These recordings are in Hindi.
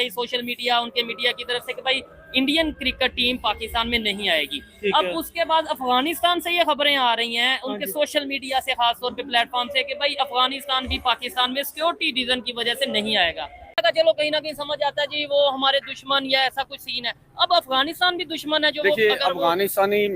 ही सोशल मीडिया, उनके मीडिया की तरफ से कि भाई इंडियन क्रिकेट टीम पाकिस्तान में नहीं आएगी। अब उसके बाद अफगानिस्तान से ये खबरें आ रही हैं उनके सोशल मीडिया से, खासतौर पे प्लेटफॉर्म से, कि भाई अफगानिस्तान भी पाकिस्तान में सिक्योरिटी रीजन की वजह से नहीं आएगा। चलो कहीं ना कहीं समझ आता है जी वो हमारे दुश्मन या ऐसा कुछ सीन है। अब अफगानिस्तान भी दुश्मन है जो, देखिए अफगानिस्तानी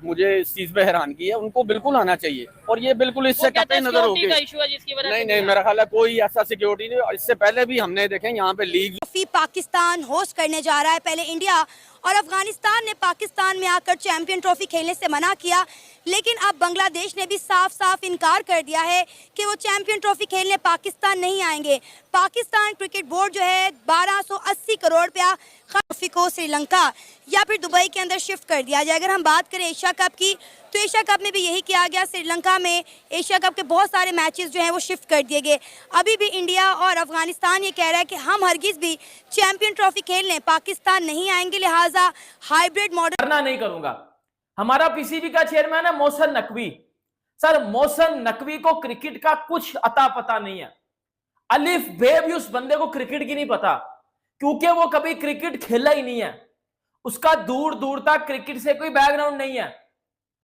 मुझे इस चीज पे हैरानगी है, उनको बिल्कुल आना चाहिए और ये बिल्कुल इससे कतई नजर हो गई। इशू है जिसकी वजह नहीं नहीं, मेरा ख्याल है कोई ऐसा सिक्योरिटी नहीं। इससे पहले भी हमने देखे यहाँ पे लीग पाकिस्तान होस्ट करने जा रहा है। पहले इंडिया और अफगानिस्तान ने पाकिस्तान में आकर चैंपियन ट्रॉफी खेलने से मना किया, लेकिन अब बांग्लादेश ने भी साफ साफ इनकार कर दिया है कि वो चैंपियन ट्रॉफी खेलने पाकिस्तान नहीं आएंगे। पाकिस्तान क्रिकेट बोर्ड जो है 1280 करोड़ रुपया ट्रॉफी को श्रीलंका या फिर दुबई के अंदर शिफ्ट कर दिया जाए। अगर हम बात करें एशिया कप की, तो एशिया कप में भी यही किया गया। श्रीलंका में एशिया कप के बहुत सारे मैचेस जो हैं वो शिफ्ट कर दिए गए। अभी भी इंडिया और अफगानिस्तान ये कह रहा है कि हम हरगिज़ भी चैंपियन ट्रॉफी खेलने पाकिस्तान नहीं आएंगे, लिहाजा हाइब्रिड मॉडल करना नहीं करूंगा। हमारा पीसीबी का चेयरमैन है मोहसन नकवी। सर मोहसन नकवी को क्रिकेट का कुछ अता पता नहीं है। अलिफ बे भी उस बंदे को क्रिकेट की नहीं पता, क्योंकि वो कभी क्रिकेट खेला ही नहीं है। उसका दूर दूर तक क्रिकेट से कोई बैकग्राउंड नहीं है।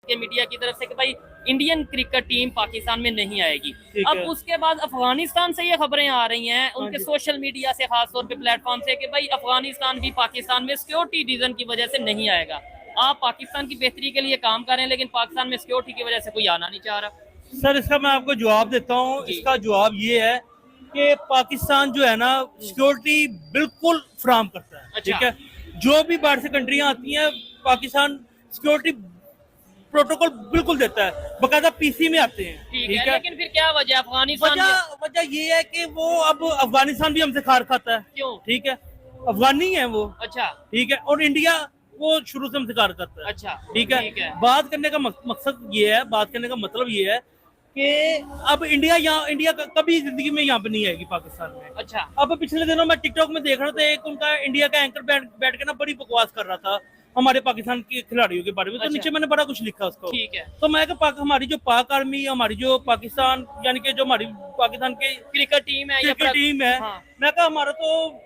के मीडिया की तरफ से कि भाई इंडियन क्रिकेट टीम पाकिस्तान में नहीं आएगी। अब उसके बाद अफगानिस्तान से ये खबरें आ रही हैं उनके सोशल मीडिया से, खासतौर पे प्लेटफॉर्म से, कि भाई अफगानिस्तान भी पाकिस्तान में सिक्योरिटी रीजन की वजह से नहीं आएगा। आप पाकिस्तान की बेहतरी के लिए काम कर रहे हैं, लेकिन पाकिस्तान में सिक्योरिटी की वजह से कोई आना नहीं चाह रहा। सर इसका मैं आपको जवाब देता हूँ। इसका जवाब ये है कि पाकिस्तान जो है ना सिक्योरिटी बिल्कुल फराहम करता है। ठीक है, जो भी बाहर से कंट्रियां आती हैं पाकिस्तान सिक्योरिटी प्रोटोकॉल बिल्कुल देता है, बकायदा पीसी में आते हैं। ठीक है, लेकिन फिर क्या वजह अफगानिस्तान? वजह ये है कि वो अब अफगानिस्तान भी हमसे खार खाता है। क्यों? ठीक है, अफगानी है वो। अच्छा, ठीक है, और इंडिया वो शुरू से हमसे खार करता है। अच्छा, ठीक है। बात करने का मकसद ये है, बात करने का मतलब ये है कि अब इंडिया कभी जिंदगी में यहाँ पे नहीं आएगी पाकिस्तान में। अच्छा। अब पिछले दिनों मैं टिकटॉक में देख रहा था, एक उनका इंडिया का एंकर बैठ के ना बड़ी बकवास कर रहा था हमारे पाकिस्तान के खिलाड़ियों के बारे में। तो नीचे मैंने बड़ा कुछ लिखा उसको। ठीक है। तो मैं हमारी जो पाक आर्मी, हमारी जो पाकिस्तान यानी कि जो हमारी पाकिस्तान की क्रिकेट टीम है, हाँ। मैं कहा हमारा तो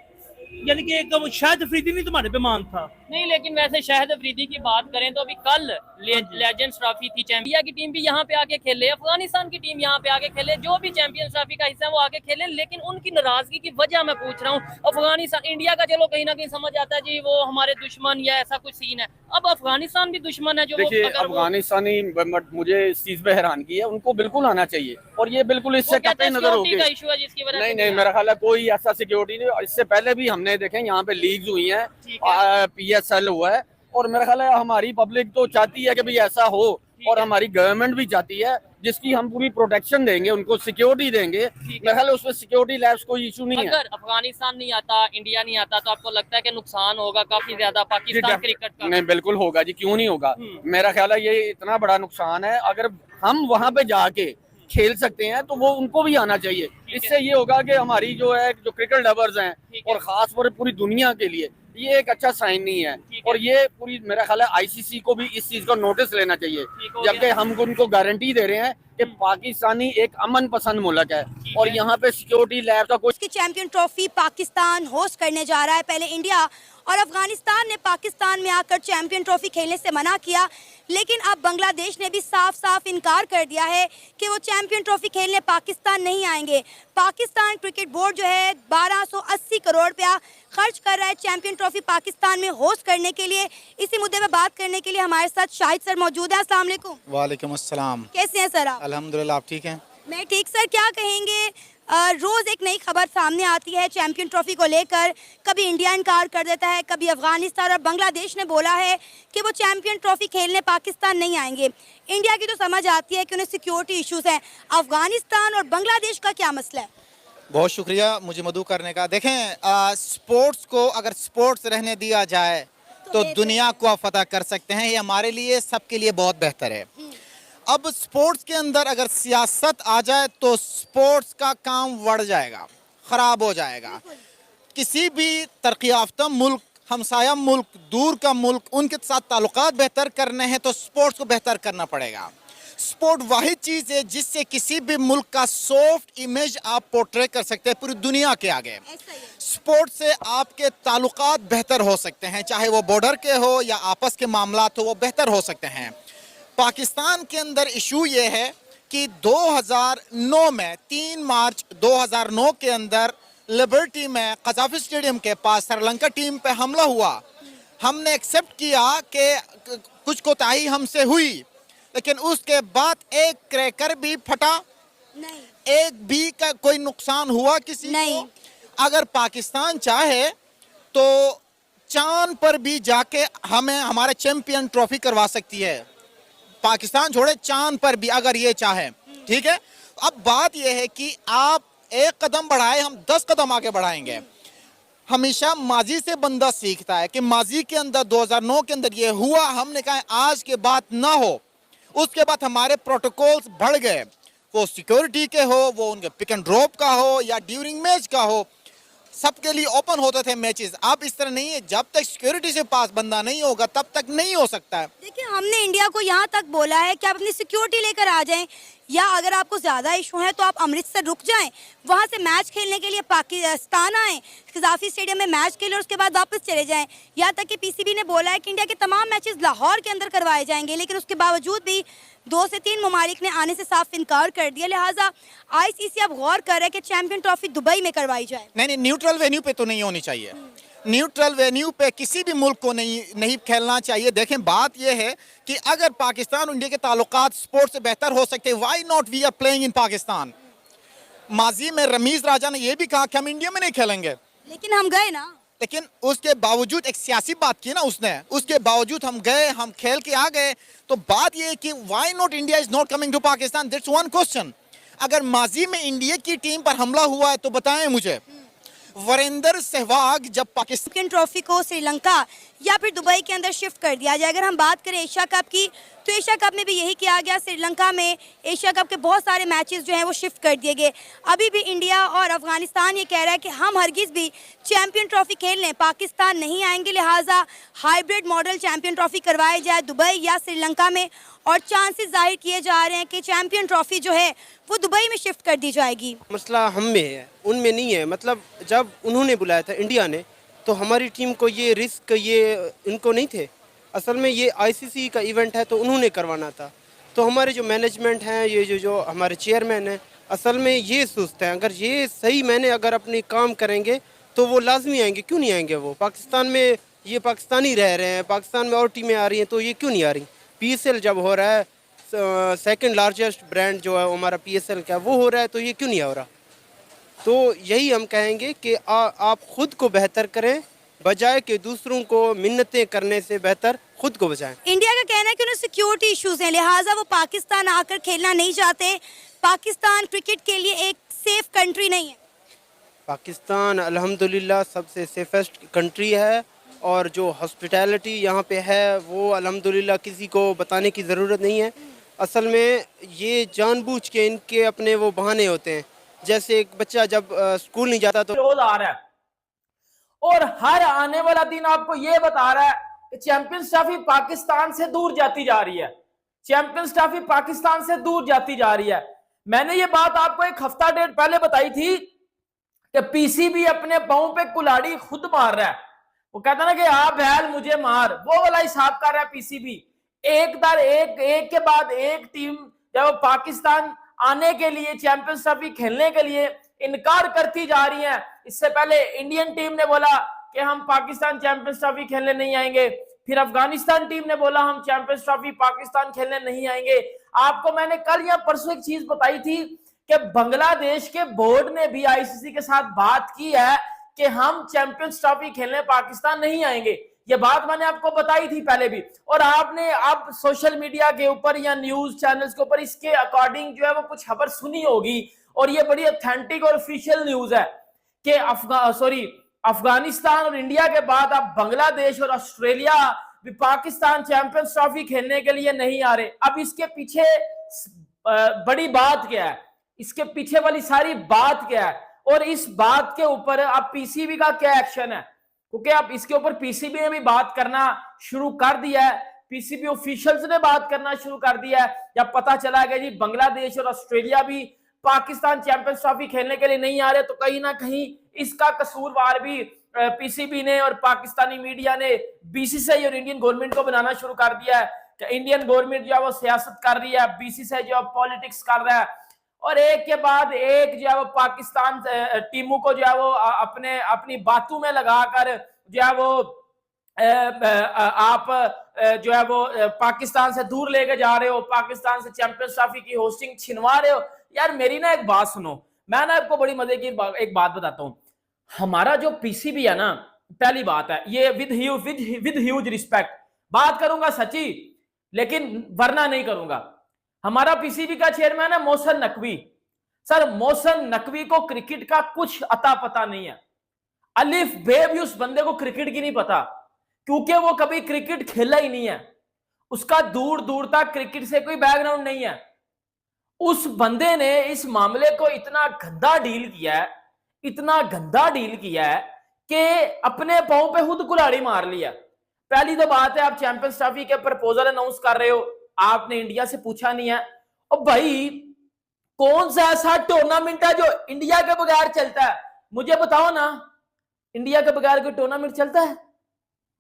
यानी कि एक शाहिद अफरीदी नहीं तुम्हारे पे मान था। नहीं, लेकिन वैसे शाहिद अफरीदी की बात करें तो अभी कल लेजेंड्स ट्रॉफी थी, चैंपियन की टीम भी यहाँ पे आके खेले, अफगानिस्तान की टीम यहाँ पे आके खेले, जो भी चैंपियंस ट्रॉफी का हिस्सा है वो आके खेले। लेकिन उनकी नाराजगी की वजह मैं पूछ रहा हूँ। अफगानिस्तान, इंडिया का चलो कहीं ना कहीं समझ आता है जी वो हमारे दुश्मन या ऐसा कुछ सीन है। अब अफगानिस्तान भी दुश्मन है जो, देखिए अफगानिस्तानी मुझे इस चीज पे हैरानगी है, उनको बिल्कुल आना चाहिए और ये बिल्कुल इससे कतई नजर हो गई। इशू है जिसकी वजह नहीं नहीं, मेरा ख्याल है कोई ऐसा सिक्योरिटी नहीं। इससे पहले भी हमने देखे यहाँ पे लीग्स हुई हैं, PSL हुआ है, और मेरा ख्याल है हमारी पब्लिक तो चाहती है कि भाई ऐसा हो, और हमारी गवर्नमेंट भी चाहती है, जिसकी हम पूरी प्रोटेक्शन देंगे, उनको सिक्योरिटी देंगे। मेरे ख्याल है उसमें सिक्योरिटी लैब्स कोई इशू नहीं है। अगर अफगानिस्तान नहीं आता, इंडिया नहीं आता, तो आपको लगता है कि नुकसान होगा काफी ज्यादा पाकिस्तान क्रिकेट का? नहीं, बिल्कुल होगा जी, क्यों नहीं होगा। मेरा ख्याल है ये इतना बड़ा नुकसान है। अगर हम वहाँ पे जाके खेल सकते हैं तो वो उनको भी आना चाहिए। इससे ये होगा कि हमारी जो है जो क्रिकेट लवर्स हैं, और खास तौर पूरी दुनिया के लिए ये एक अच्छा साइन नहीं है। और ये पूरी मेरा ख्याल है ICC को भी इस चीज का नोटिस लेना चाहिए, जबकि हम उनको गारंटी दे रहे हैं कि पाकिस्तानी एक अमन पसंद मुल्क है और यहाँ पे सिक्योरिटी लैब का कुछ। चैंपियन ट्रॉफी पाकिस्तान होस्ट करने जा रहा है। पहले इंडिया और अफगानिस्तान ने पाकिस्तान में आकर चैंपियन ट्रॉफी खेलने से मना किया, लेकिन अब बांग्लादेश ने भी साफ साफ इनकार कर दिया है कि वो चैंपियन ट्रॉफी खेलने पाकिस्तान नहीं आएंगे। पाकिस्तान क्रिकेट बोर्ड जो है 1280 करोड़ रुपया खर्च कर रहा है चैंपियन ट्रॉफी पाकिस्तान में होस्ट करने के लिए। इसी मुद्दे पे बात करने के लिए हमारे साथ शाहिद सर मौजूद है। अस्सलाम वालेकुम। वालेकुम अस्सलाम। कैसे हैं सर आप? अल्हम्दुलिल्लाह, आप ठीक हैं? मैं ठीक। सर क्या कहेंगे, रोज एक नई खबर सामने आती है चैंपियन ट्रॉफी को लेकर। कभी इंडिया इनकार कर देता है, कभी अफगानिस्तान और बांग्लादेश ने बोला है कि वो चैंपियन ट्रॉफी खेलने पाकिस्तान नहीं आएंगे। इंडिया की तो समझ आती है कि उन्हें सिक्योरिटी इश्यूज हैं। अफगानिस्तान और बांग्लादेश का क्या मसला है? बहुत शुक्रिया मुझे मदऊ करने का। देखें, स्पोर्ट्स को अगर स्पोर्ट्स रहने दिया जाए तो दुनिया को आप फतह कर सकते हैं। ये हमारे लिए, सबके लिए बहुत बेहतर है। अब स्पोर्ट्स के अंदर अगर सियासत आ जाए तो स्पोर्ट्स का काम बढ़ जाएगा, ख़राब हो जाएगा। किसी भी तरक्की याफ्ता मुल्क, हमसाया मुल्क, दूर का मुल्क, उनके साथ ताल्लुकात बेहतर करने हैं तो स्पोर्ट्स को बेहतर करना पड़ेगा। स्पोर्ट वाहिद चीज है जिससे किसी भी मुल्क का सॉफ्ट इमेज आप पोर्ट्रे कर सकते हैं पूरी दुनिया के आगे। स्पोर्ट से आपके ताल्लुकात बेहतर हो सकते हैं, चाहे वो बॉर्डर के हो या आपस के मामलात हो, वो बेहतर हो सकते हैं। पाकिस्तान के अंदर इशू ये है कि 2009 में 3 मार्च 2009 के अंदर लिबर्टी में कजाफी स्टेडियम के पास श्रीलंका टीम पे हमला हुआ। हमने एक्सेप्ट किया कि कुछ कोताही हमसे हुई, लेकिन उसके बाद एक क्रैकर भी फटा नहीं, एक भी का कोई नुकसान हुआ किसी नहीं। को। अगर पाकिस्तान चाहे तो चांद पर भी जाके हमें हमारे चैंपियन ट्रॉफी करवा सकती है। पाकिस्तान छोड़े, चांद पर भी अगर ये चाहे, ठीक है। अब बात ये है कि आप एक कदम बढ़ाए, हम 10 कदम आगे बढ़ाएंगे। हमेशा माजी से बंदा सीखता है कि माजी के अंदर 2009 के अंदर ये हुआ, हमने कहा आज के बाद ना हो। उसके बाद हमारे प्रोटोकॉल्स बढ़ गए, वो सिक्योरिटी के हो, वो उनके पिक एंड ड्रॉप का हो या ड्यूरिंग मैच का हो, सबके लिए ओपन होते थे मैचेस। अब इस तरह नहीं है, जब तक सिक्योरिटी से पास बंदा नहीं होगा तब तक नहीं हो सकता है। देखिए, हमने इंडिया को यहाँ तक बोला है कि आप अपनी सिक्योरिटी लेकर आ जाएं, या अगर आपको ज्यादा इशू है तो आप अमृतसर रुक जाएं, वहां से मैच खेलने के लिए पाकिस्तान आएं, कजाफी स्टेडियम में मैच खेलें और उसके बाद वापस चले जाएं। यहाँ तक कि पीसीबी ने बोला है कि इंडिया के तमाम मैचेस लाहौर के अंदर करवाए जाएंगे, लेकिन उसके बावजूद भी 2 से 3 ममालिक ने आने से साफ इनकार कर दिया। लिहाजा आईसीसी अब गौर कर रहा है कि चैंपियन ट्रॉफी दुबई में करवाई जाए। नहीं, न्यूट्रल वेन्यू पे तो नहीं होनी चाहिए। न्यूट्रल वेन्यू पे किसी भी मुल्क को नहीं खेलना चाहिए। देखें, बात यह है कि अगर पाकिस्तान और इंडिया के ताल्लुकात स्पोर्ट से बेहतर हो सकते हैं, why not we are playing in Pakistan. माजी में रमीज राजा ने यह भी कहा कि हम इंडिया में नहीं खेलेंगे, लेकिन हम गए ना। लेकिन उसके बावजूद एक सियासी बात की ना उसने, उसके बावजूद हम गए, हम खेल के आ गए। तो बात यह है कि why not India is not coming to Pakistan, that's one question. अगर माजी में इंडिया की टीम पर हमला हुआ है तो बताएं मुझे। वीरेंद्र सहवाग जब पाकिस्तान ट्रॉफी को श्रीलंका या फिर दुबई के अंदर शिफ्ट कर दिया जाए। अगर हम बात करें एशिया कप की, तो एशिया कप में भी यही किया गया। श्रीलंका में एशिया कप के बहुत सारे मैचेस जो हैं वो शिफ्ट कर दिए गए। अभी भी इंडिया और अफगानिस्तान ये कह रहा है कि हम हरगिज़ भी चैंपियन ट्रॉफी खेलने पाकिस्तान नहीं आएंगे, लिहाजा हाइब्रिड मॉडल चैंपियन ट्रॉफी करवाए जाए दुबई या श्रीलंका में, और चांसेस जाहिर किए जा रहे हैं कि चैंपियन ट्रॉफी जो है वो दुबई में शिफ्ट कर दी जाएगी। मसला हम में है, उनमें नहीं है। मतलब जब उन्होंने बुलाया था इंडिया ने, तो हमारी टीम को ये रिस्क ये इनको नहीं थे। असल में ये आईसीसी का इवेंट है तो उन्होंने करवाना था। तो हमारे जो मैनेजमेंट हैं, ये जो हमारे चेयरमैन हैं, असल में ये सोचते हैं अगर ये सही मैंने अगर अपने काम करेंगे तो वो लाजमी आएंगे। क्यों नहीं आएंगे? वो पाकिस्तान में ये पाकिस्तानी रह रहे हैं, पाकिस्तान में और टीमें आ रही हैं, तो ये क्यों नहीं आ रही? पीएसएल जब हो रहा है, सेकंड लार्जेस्ट ब्रांड जो है हमारा पीएसएल का, वो हो रहा है, तो ये क्यों नहीं हो रहा? तो यही हम कहेंगे कि आप खुद को बेहतर करें, बजाय कि दूसरों को मिन्नतें करने से बेहतर खुद को बचाएं। इंडिया का कहना है कि उन्हें सिक्योरिटी इश्यूज हैं, लिहाजा वो पाकिस्तान आकर खेलना नहीं चाहते। पाकिस्तान क्रिकेट के लिए एक सेफ कंट्री नहीं है। पाकिस्तान अल्हम्दुलिल्लाह सबसे सेफेस्ट कंट्री है, और जो हॉस्पिटैलिटी यहाँ पे है वो अल्हम्दुलिल्लाह किसी को बताने की ज़रूरत नहीं है। असल में ये जानबूझ के इनके अपने वो बहाने होते हैं। जैसे एक बच्चा जब स्कूल नहीं जाता तो रोज आ रहा है, और हर आने वाला दिन आपको ये बता रहा है कि चैंपियंस ट्रॉफी पाकिस्तान से दूर जाती जा रही है। चैंपियंस ट्रॉफी पाकिस्तान से दूर जाती जा रही है। मैंने ये बात आपको 1 हफ्ता डेढ़ पहले बताई थी कि पीसीबी अपने पांव पे कुल्हाड़ी खुद मार रहा है। वो कहता ना कि आप बैल मुझे मार, वो वाला हिसाब कर रहा है पीसीबी। एक के बाद एक टीम जब पाकिस्तान आने के लिए, चैंपियंस ट्रॉफी खेलने के लिए इनकार करती जा रही है। इससे पहले इंडियन टीम ने बोला कि हम पाकिस्तान चैंपियंस ट्रॉफी खेलने नहीं आएंगे, फिर अफगानिस्तान टीम ने बोला हम चैंपियंस ट्रॉफी पाकिस्तान खेलने नहीं आएंगे। आपको मैंने कल या परसों एक चीज बताई थी कि बांग्लादेश के बोर्ड ने भी आईसीसी के साथ बात की है कि हम चैंपियंस ट्रॉफी खेलने पाकिस्तान नहीं आएंगे। ये बात मैंने आपको बताई थी पहले भी, और आपने अब सोशल मीडिया के ऊपर या न्यूज चैनल्स के ऊपर इसके अकॉर्डिंग जो है वो कुछ खबर सुनी होगी, और ये बड़ी ऑथेंटिक और ऑफिशियल न्यूज है कि अफगानिस्तान और इंडिया के बाद अब बांग्लादेश और ऑस्ट्रेलिया भी पाकिस्तान चैंपियंस ट्रॉफी खेलने के लिए नहीं आ रहे। अब इसके पीछे बड़ी बात क्या है, इसके पीछे वाली सारी बात क्या है, और इस बात के ऊपर अब पीसीबी का क्या एक्शन है? क्योंकि अब इसके ऊपर पीसीबी ने भी बात करना शुरू कर दिया है पीसीबी ऑफिशियल्स ने बात करना शुरू कर दिया है, या पता चला है जी बांग्लादेश और ऑस्ट्रेलिया भी पाकिस्तान चैंपियंस ट्रॉफी खेलने के लिए नहीं आ रहे, तो कहीं ना कहीं इसका कसूरवार भी पीसीबी ने और पाकिस्तानी मीडिया ने बीसीसीआई और इंडियन गवर्नमेंट को बनाना शुरू कर दिया है कि इंडियन गवर्नमेंट जो है वो सियासत कर रही है, बीसीसीआई जो है पॉलिटिक्स कर रहा है, और एक के बाद एक जो है वो पाकिस्तान टीमों को जो है वो अपनी बातों में लगाकर जो है वो आप जो है वो पाकिस्तान से दूर लेके जा रहे हो, पाकिस्तान से चैंपियंस ट्रॉफी की होस्टिंग छिनवा रहे हो। यार मेरी ना एक बात सुनो, मैं ना आपको बड़ी मजे की एक बात बताता हूं। हमारा जो पीसीबी है ना, पहली बात है ये विद ह्यूज रिस्पेक्ट बात करूंगा सच्ची, लेकिन वरना नहीं करूंगा। हमारा पीसीबी का चेयरमैन है मोहसिन नकवी। सर मोहसिन नकवी को क्रिकेट का कुछ अता पता नहीं है, अलिफ बे भी उस बंदे को क्रिकेट की नहीं पता, क्योंकि वो कभी क्रिकेट खेला ही नहीं है, उसका दूर दूर तक क्रिकेट से कोई बैकग्राउंड नहीं है। उस बंदे ने इस मामले को इतना गंदा डील किया है, इतना गंदा डील किया है कि अपने पांव पे खुद कुल्हाड़ी मार लिया। पहली तो बात है, आप चैंपियंस ट्रॉफी के प्रपोजल अनाउंस कर रहे हो, आपने इंडिया से पूछा नहीं है। और भाई कौन सा ऐसा टूर्नामेंट है जो इंडिया के बगैर चलता है? मुझे बताओ ना, इंडिया के बगैर कोई टूर्नामेंट चलता है?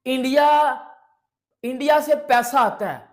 इंडिया से पैसा आता है,